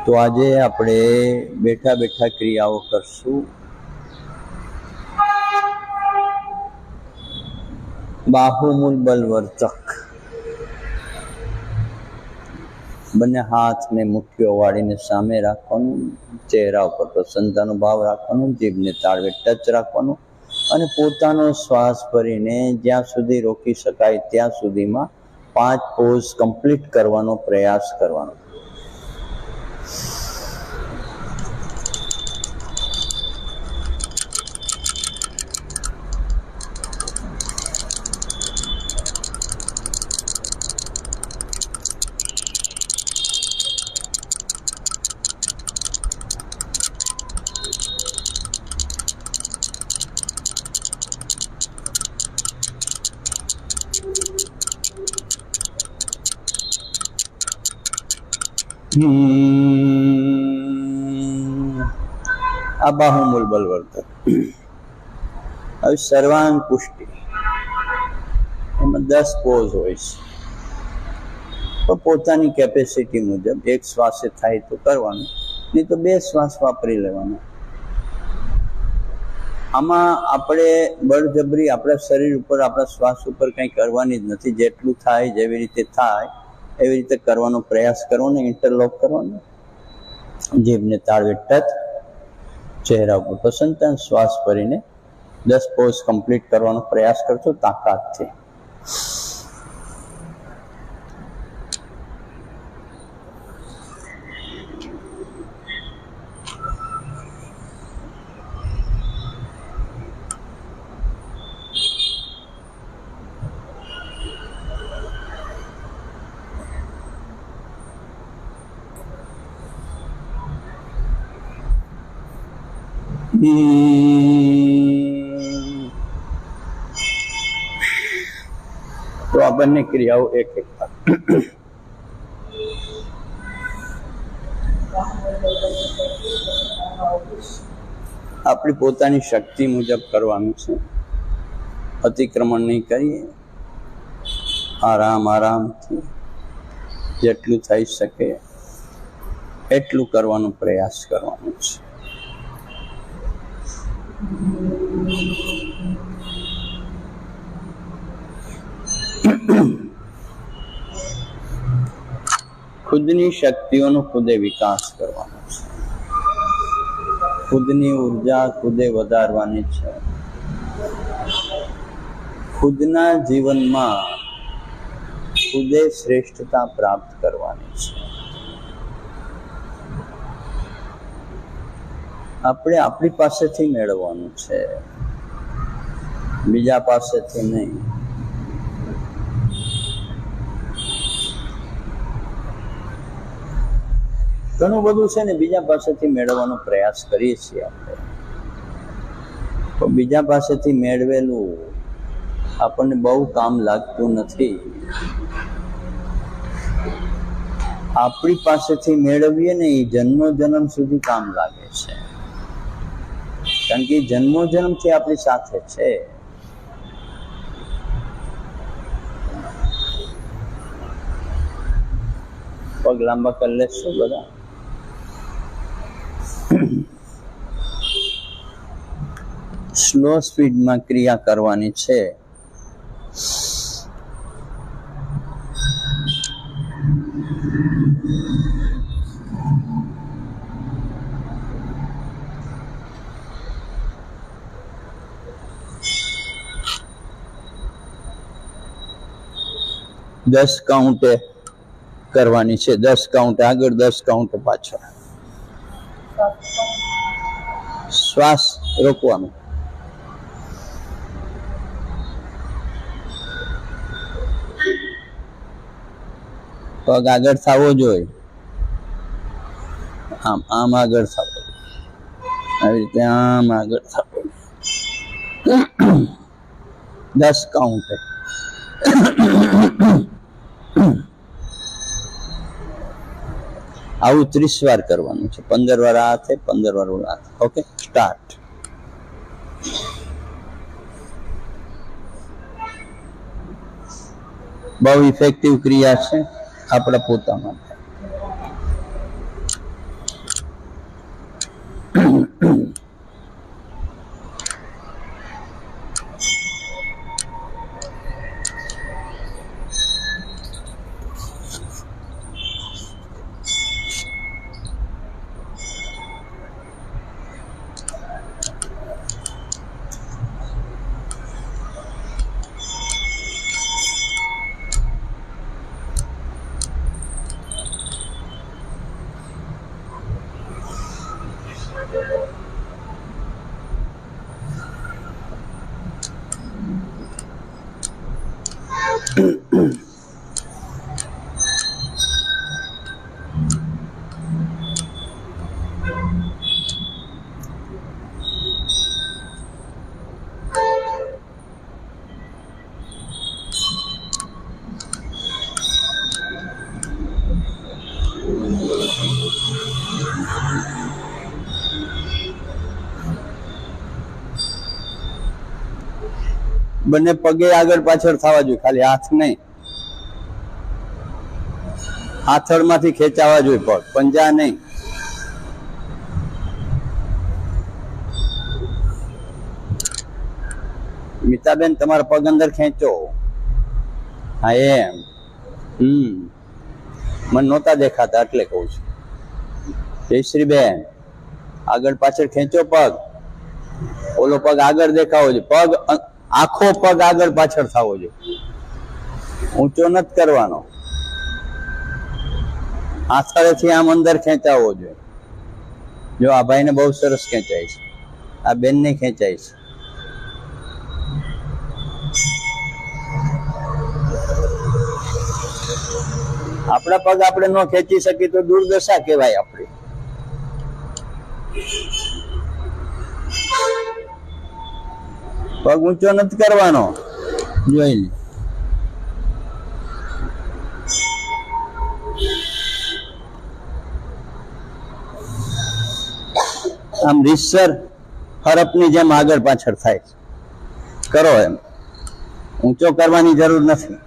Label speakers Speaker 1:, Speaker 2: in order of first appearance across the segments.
Speaker 1: તો આજે આપણે બેઠા બેઠા ક્રિયાઓ કરશું. બાહુમૂલ બલવર્તક. બંને હાથને મુઠ્ઠીઓ વાળીને સામે રાખવાનું, ચહેરા ઉપર પ્રસન્નતાનો ભાવ રાખવાનો, જીભને તાળવે ટચ રાખવાનું અને પોતાનો શ્વાસ ભરીને જ્યાં સુધી રોકી શકાય ત્યાં સુધીમાં 5 પોઝ કમ્પ્લીટ કરવાનો પ્રયાસ કરવાનો. આ બાહુમૂલ બલવર્તક. હવે સર્વાંગ પુષ્ટિ, એમાં 10 પોઝ હોય છે, તો પોતાની કેપેસિટી મુજબ એક શ્વાસે થાય તો કરવાનું, નહીં તો 2 શ્વાસ વાપરી લેવાના. આમાં આપણે બળજબરી આપણા શરીર ઉપર, આપણા શ્વાસ ઉપર કંઈ કરવાની જ નથી. જેટલું થાય, જેવી રીતે થાય એવી રીતે કરવાનો પ્રયાસ કરવાનો, ઇન્ટરલોક કરવાનો, જીભને તાળવે ટચ, ચહેરા ઉપર પ્રસન્નતા, શ્વાસ ભરીને 10 પોઝ કમ્પ્લીટ કરવાનો પ્રયાસ કરજો તાકાતથી. તો આ બંને ક્રિયાઓ એક એક આપણી પોતાની શક્તિ મુજબ કરવાનું છે. અતિક્રમણ નહીં કરીએ, આરામથી જેટલું થઈ શકે એટલું કરવાનો પ્રયાસ કરવાનો છે. ખુદની શક્તિઓનો ખુદે વિકાસ કરવાનો છે. ખુદની ઉર્જા ખુદે વધારવાની છે. ખુદના જીવનમાં ખુદે શ્રેષ્ઠતા પ્રાપ્ત કરવાની છે. આપણે આપણી પાસેથી મેળવવાનું છે, બીજા પાસેથી નહીં. ઘણું બધું છે ને બીજા પાસેથી મેળવવાનો પ્રયાસ કરીએ છીએ આપણે, તો બીજા પાસેથી મેળવેલું આપણને બહુ કામ લાગતું નથી. આપણી પાસેથી મેળવીએ ને એ જન્મો જન્મ સુધી કામ લાગે છે, કારણ કે જન્મો જન્મથી આપણી સાથે છે. પગ લાંબા કરી લેશો બધા. સ્લો સ્પીડમાં ક્રિયા કરવાની છે. દસ કાઉન્ટે કરવાની છે. 10 કાઉન્ટ આગળ, 10 કાઉન્ટ પાછળ. શ્વાસ રોકવાનો. પગ આગળ થવો જોઈએ, આમ આગળ થવો જોઈએ, આવી રીતે આમ આગળ થવો જોઈએ. 10 કાઉન્ટ. આવું 30 વાર કરવાનું છે. 15 વાર આ હાથે, 15 વાર ઓલા હાથે. Okay, start. બહુ ઇફેક્ટિવ ક્રિયા છે આપણા પોતા માટે. બંને પગે આગળ પાછળ થવા જોઈએ, ખાલી હાથ નહીં. હાથળમાંથી ખેંચાવા જોઈએ પગ, પંજા નહીં. મીતાબેન તમારા પગ અંદર ખેંચો. હા એમ. મને નહોતા દેખાતા એટલે કહું છું. જયશ્રીબેન આગળ પાછળ ખેંચો પગ. ઓલો પગ આગળ દેખાવો જોઈએ. પગ આખો પગ આગળ પાછળ થવો જોઈએ, ઊંચો નથી કરવાનો. હાથળેથી આમ અંદર ખેંચાવવો જોઈએ. જો આ ભાઈને બહુ સરસ ખેંચાય છે, આ બેનને ખેંચાય છે. આપણા પગ આપણે ન ખેંચી શકીએ તો દુર્દશા કહેવાય આપણી. પગ ઊંચો નથી કરવાનો, જોઈ લે. આમ રીસર હરપની જેમ આગળ પાછળ થાય કરો, એમ ઊંચો કરવાની જરૂર નથી.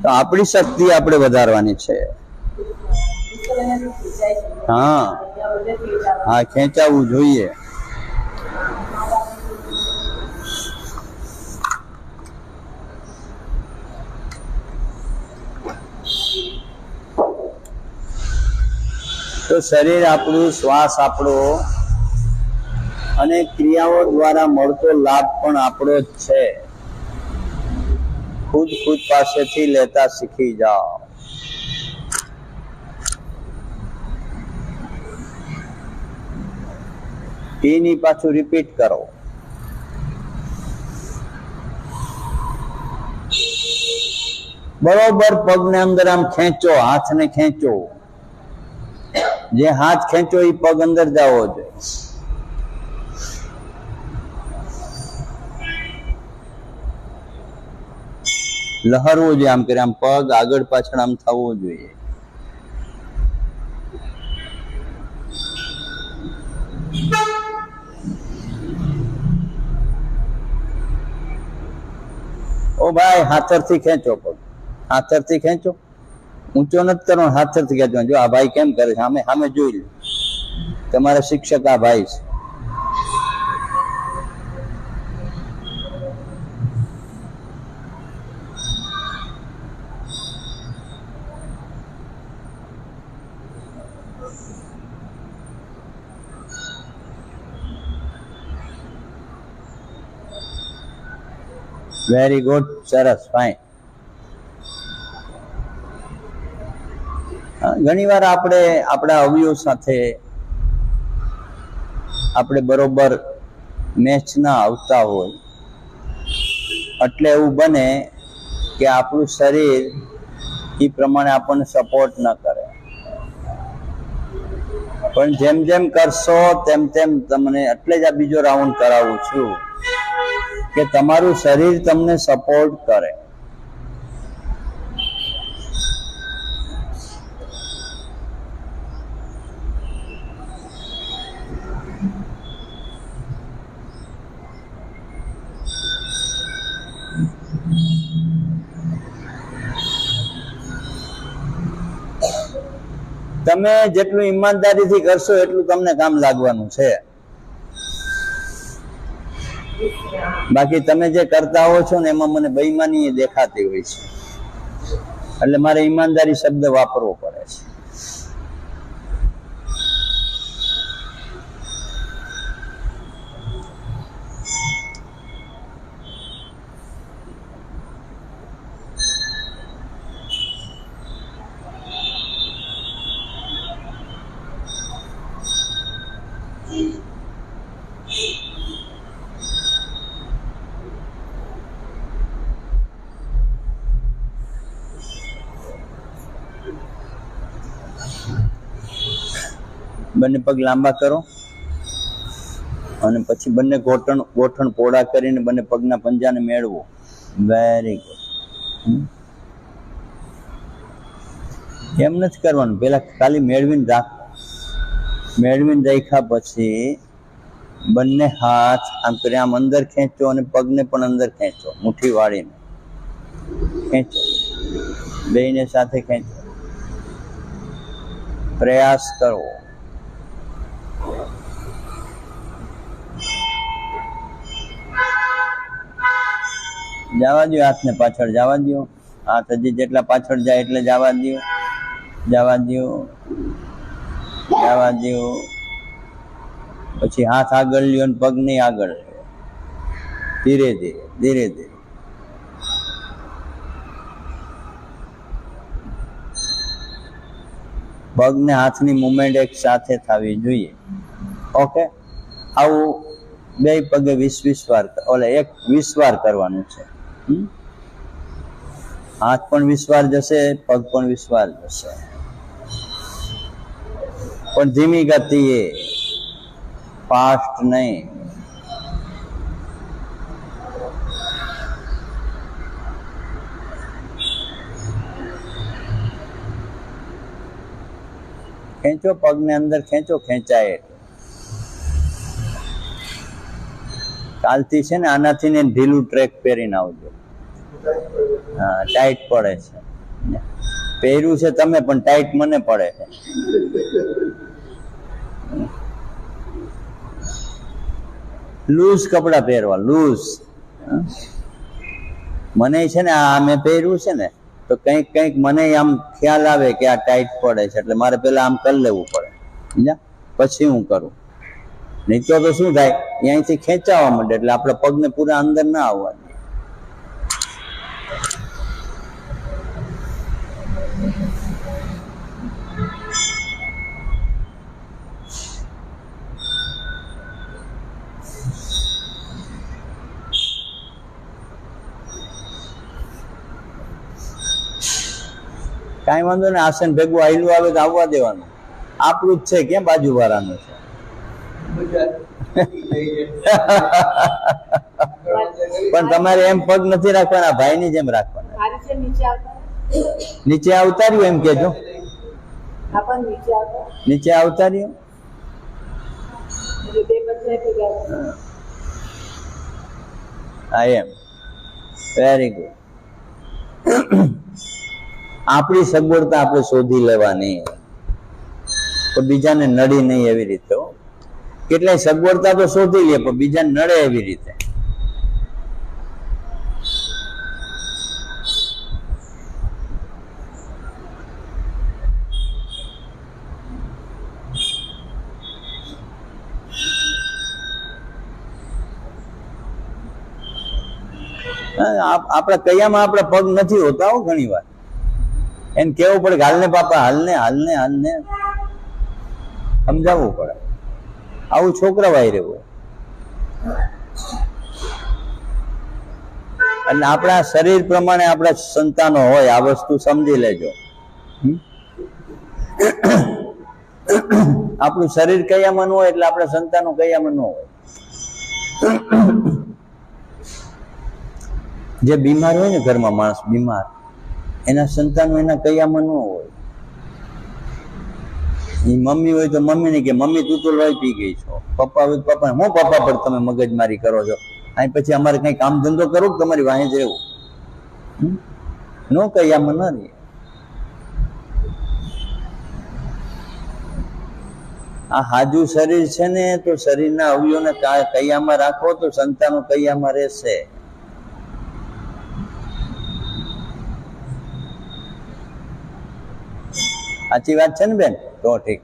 Speaker 1: તો આપણી શક્તિ આપણે વધારવાની છે. હા હા, ખેંચાવવું જોઈએ. તો શરીર આપણું, શ્વાસ આપણો અને ક્રિયાઓ દ્વારા મળતો લાભ પણ આપણો જ છે. ખુદ પાસેથી લેતા શીખી જાઓ. એની પાછું રિપીટ કરો. બરોબર પગને અંદર આમ ખેંચો, હાથને ખેંચો. જે હાથ ખેંચો એ પગ અંદર જવો જોઈએ. લહરવું જોઈએ, આમ કરે આમ પગ આગળ પાછળ આમ થવો જોઈએ. ઓ ભાઈ, હાથરથી ખેંચો પગ, હાથરથી ખેંચો. ઊંચો નથી કરવાનો, હાથરથી ખેંચવાનો. જો આ ભાઈ કેમ કરે છે, સામે સામે જોઈ લે. તમારા શિક્ષક આ ભાઈ છે. વેરી ગુડ, સરસ, ફાઇન. ઘણી વાર આપણે આપણા અવયવ સાથે આપણે બરોબર મેચ ના આવતા હોય, એટલે એવું બને કે આપણું શરીર એ પ્રમાણે આપણને સપોર્ટ ન કરે. પણ જેમ જેમ કરશો તેમ તેમ તમને, એટલે જ આ બીજો રાઉન્ડ કરાવું છું કે તમારું શરીર તમને સપોર્ટ કરે. તમે જેટલું ઈમાનદારીથી કરશો એટલું તમને કામ લાગવાનું છે. બાકી તમે જે કરતા હો છો ને એમાં મને બેઈમાની દેખાતી હોય છે, એટલે મારે ઈમાનદારી શબ્દ વાપરવો પડે છે. બંને પગ લાંબા કરો અને પછી બંને ગોઠણ પોળા કરીને બંને પગના પંજાને મેળવો. Very good. એમ નથી કરવાનું, પેલા ખાલી મેળવીને રાખો. મેળવીને રાખ્યા પછી બંને હાથ આમ કરી આમ અંદર ખેંચો અને પગને પણ અંદર ખેંચો, મુઠ્ઠી વાળીને ખેંચો, બેયને સાથે ખેંચો. પ્રયાસ કરો. જવા દો હાથને પાછળ, જવા દો. હાથ હજી જેટલા પાછળ જાય એટલે જવા દો, જવા દો, જવા દો. પછી હાથ આગળ લ્યો અને પગ નહીં આગળ લ્યો. ધીરે ધીરે ધીરે ધીરે. પગ ને હાથની મુવમેન્ટ એક સાથે થવી જોઈએ. ઓકે, આવું બે પગે 20 વાર, ઓલે 20 વાર કરવાનું છે. હાથ પણ 20 વાર જશે, પગ પણ 20 વાર જશે, પણ ધીમી ગતિએ, ફાસ્ટ નહીં. ખેંચો, પગને અંદર ખેંચો, ખેંચાય. કાલથી છે ને આનાથી ને ઢીલું ટ્રેક પહેરીને આવજો. હા, ટાઈટ પડે છે. પહેર્યું છે તમે, પણ ટાઈટ મને પડે છે. લૂઝ કપડા પહેરવા, લૂઝ. મને છે ને આ મેં પહેર્યું છે ને, તો કંઈક કંઈક મને આમ ખ્યાલ આવે કે આ ટાઈટ પડે છે, એટલે મારે પેલા આમ કરી લેવું પડે, સમજ્યા? પછી હું કરું. નહીં તો શું થાય, અહીંથી ખેંચાવા માંડે એટલે આપણા પગને પૂરા અંદર ના આવવા દે. કાંઈ વાંધો નહીં, આસન ભેગું આયલું આવે તો આવવા દેવાનું. આપણું જ છે, કેમ બાજુ વાળાનું છે? પણ તમારે એમ પગ નથી રાખવાના, ભાઈની જેમ રાખવાના. નીચે આવતા રહ્યું એમ કેજો. નીચે આવતા રહ્યું. હા, એમ. Very good. આપણી સગવડતા આપણે શોધી લેવાની, તો બીજાને નડી નહીં એવી રીતે. કેટલાય સગવડતા તો શોધી લે, પણ બીજાને નડે એવી રીતે. આપણા કયામાં આપણા પગ નથી હોતા હો. ઘણી વાર એને કેવું પડે કે હાલને પાપા, હાલને હાલને હાલને સમજાવવું પડે. આવું છોકરા વાય રહેવું. અને આપણા શરીર પ્રમાણે આપણા સંતાનો હોય, આ વસ્તુ સમજી લેજો. આપણું શરીર કયામાં ન હોય એટલે આપણા સંતાનો કયામાં ન હોય. જે બીમાર હોય ને ઘરમાં, માણસ બીમાર, એના સંતાનો એના કયામાં ન હોય. એ મમ્મી હોય તો મમ્મીને કે મમ્મી તું તો લોહી પી ગઈ છો. પપ્પા હોય તો પપ્પા, હું પપ્પા પર તમે મગજમારી કરો છો? અહીં પછી અમારે કઈ કામ ધંધો કરવો કે તમારી વાંહે જ રહેવું? નો કયામાં ન રહે. આ હાજુ શરીર છે ને, તો શરીરના અવયવોને કયામાં રાખો તો સંતાનો કયામાં રહેશે. સાચી વાત છે ને બેન? તો ઠીક.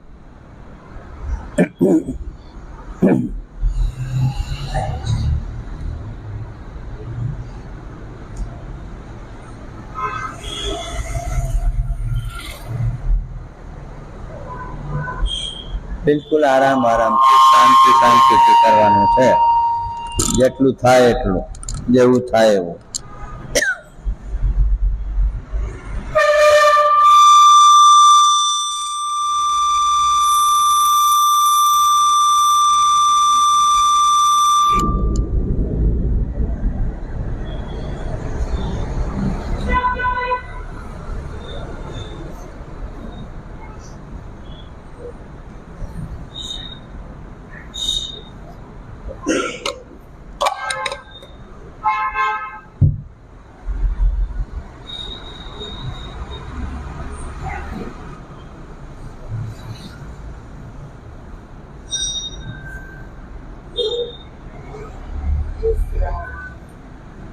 Speaker 1: બિલકુલ આરામ આરામથી, શાંતિ શાંતિથી કરવાનું છે. જેટલું થાય એટલું, જેવું થાય એવું.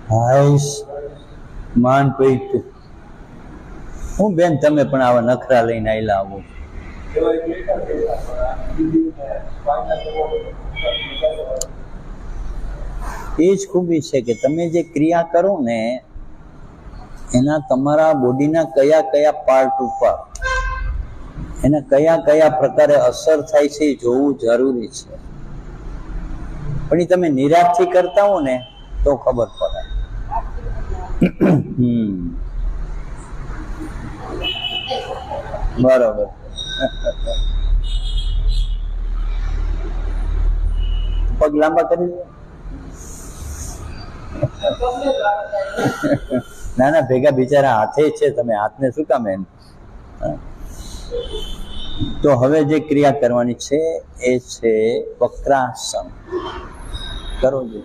Speaker 1: હાઈશ માન પૈતું હું બેન તમે પણ આવા નખરા લઈને આયલા આવો એ જ ખૂબી છે કે તમે જે ક્રિયા કરો ને એના તમારા બોડીના કયા કયા પાર્ટ ઉપર એના કયા કયા પ્રકારે અસર થાય છે એ જોવું જરૂરી છે. પણ એ તમે નિરાશથી કરતા હો ને તો ખબર પડે. બરોબર. પગ લાંબા કરી દો. ના ના ભેગા બિચારા હાથે છે, તમે હાથને શું કામ એમ. તો હવે જે ક્રિયા કરવાની છે એ છે વક્રાસન. કરો છો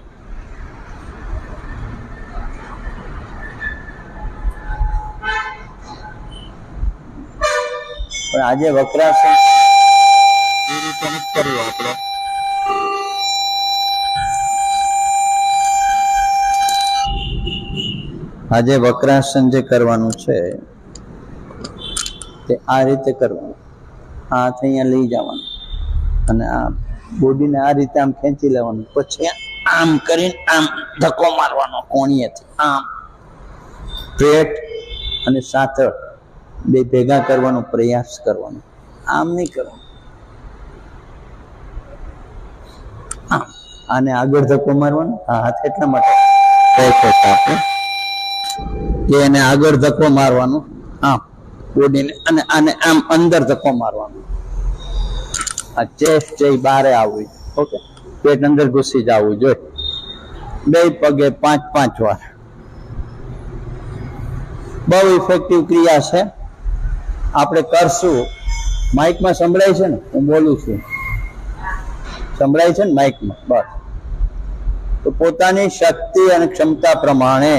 Speaker 1: પણ આજે વક્રાસન એ રીતે નથી કરવું આપણે. આજે વક્રાસન જે કરવાનું છે તે આ રીતે કરવાનું. હાથ અહીંયા લઈ જવાનું અને આ બોડીને આ રીતે આમ ખેંચી લેવાનું, પછી આમ કરીને આમ ધક્કો મારવાનો કોણીએથી. આમ પેટ અને સાથળ બે ભેગા કરવાનો પ્રયાસ કરવાનો. આમ નહીં કરવાનું, આમ. આને આગળ ધક્કો મારવાનો. આ હાથ એટલા માટે આપણે કે એને આગળ ધક્કો મારવાનો આમ બોડીને, અને આને આમ અંદર ધક્કો મારવાનો. આ ચેસ્ટ છે એ બહાર આવવી. ઓકે, પેટ અંદર ઘૂસી જવું જોઈએ. બે પગે 5-5 વાર. બહુ ઇફેક્ટિવ ક્રિયા છે. આપણે કરશું. માઇકમાં સંભળાય છે ને? હું બોલું છું, સંભળાય છે ને માઇકમાં? બસ. તો પોતાની શક્તિ અને ક્ષમતા પ્રમાણે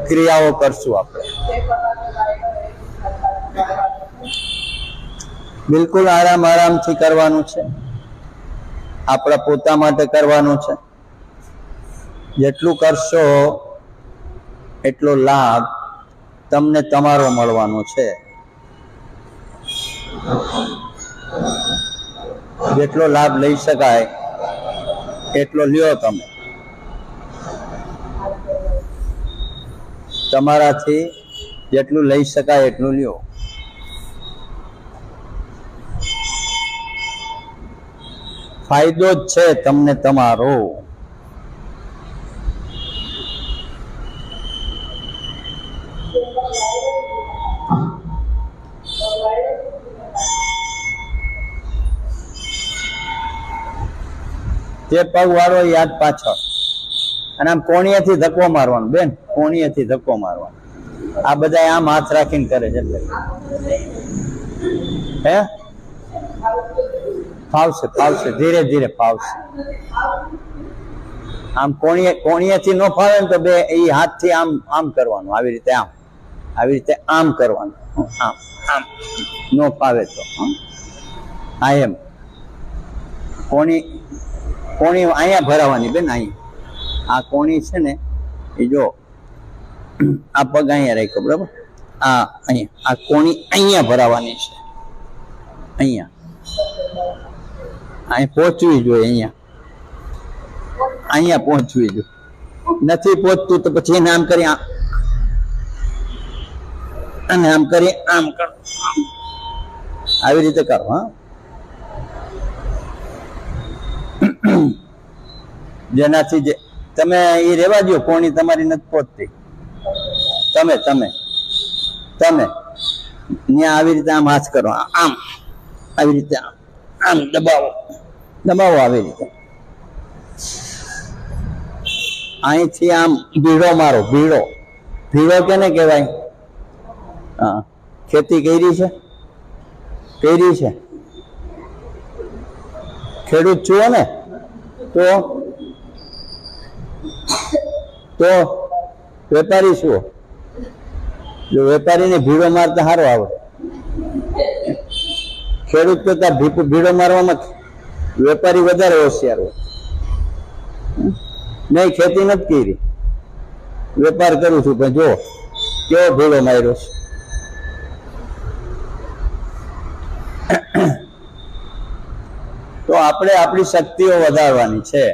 Speaker 1: ક્રિયાઓ કરશું આપણે. બિલકુલ આરામથી કરવાનું છે. આપણા પોતા માટે કરવાનું છે. જેટલું કરશો એટલો લાભ તમને તમારો મળવાનો છે. જેટલો લાભ લઈ શકાય એટલો લ્યો તમે. તમારાથી જેટલું લઈ શકાય એટલું લ્યો. ફાયદો જ છે તમને તમારો. જે પગ વાળો યાદ પાછળ, અને આમ કોણીએથી ધક્કો મારવાનો બેન, કોણીએથી ધક્કો મારવાનો. આ બધા આમ હાથ રાખીને કરે છે એટલે હે ફાવશે ધીરે ધીરે ફાવશે. આમ કોણીએથી ન ફાવે ને તો બે એ હાથથી આમ કરવાનું. આવી રીતે આમ કરવાનું. આમ ન ફાવે તો આ એમ. કોણી અહીંયા ભરાવાની બેન. અહીં આ કોણી છે ને એ જો આ પગ અહીંયા રાખ્યો, બરાબર? અહીંયા આ કોણી અહીંયા ભરાવાની છે. અહીંયા પહોંચવી જોઈએ. અહીંયા પહોંચવી જોઈએ. નથી પહોંચતું તો પછી એને આમ કરી અને આમ કરી આમ કરો. આવી રીતે કરો. હા, જેનાથી જે તમે એ રેવા દો. કોણી તમારી નથી પહોંચતી. તમે ત્યાં આવી રીતે આમ હાથ કરો. આમ આવી રીતે આમ દબાવો. આવી રીતે અહીંથી આમ ભીડો મારો. ભીડો કેને કહેવાય? હા, ખેતી કરી છે ખેડૂત છો ને, તો વેપારી શું? જો વેપારીને ભીડો મારતા સારો આવડે. ખેડૂત કરતા ભીડો મારવામાં વેપારી વધારે હોશિયાર હોય. નહીં, ખેતી નથી કરી વેપાર કરું છું, પણ જો કેવો ભીડો માર્યો છે. તો આપણે આપણી શક્તિઓ વધારવાની છે.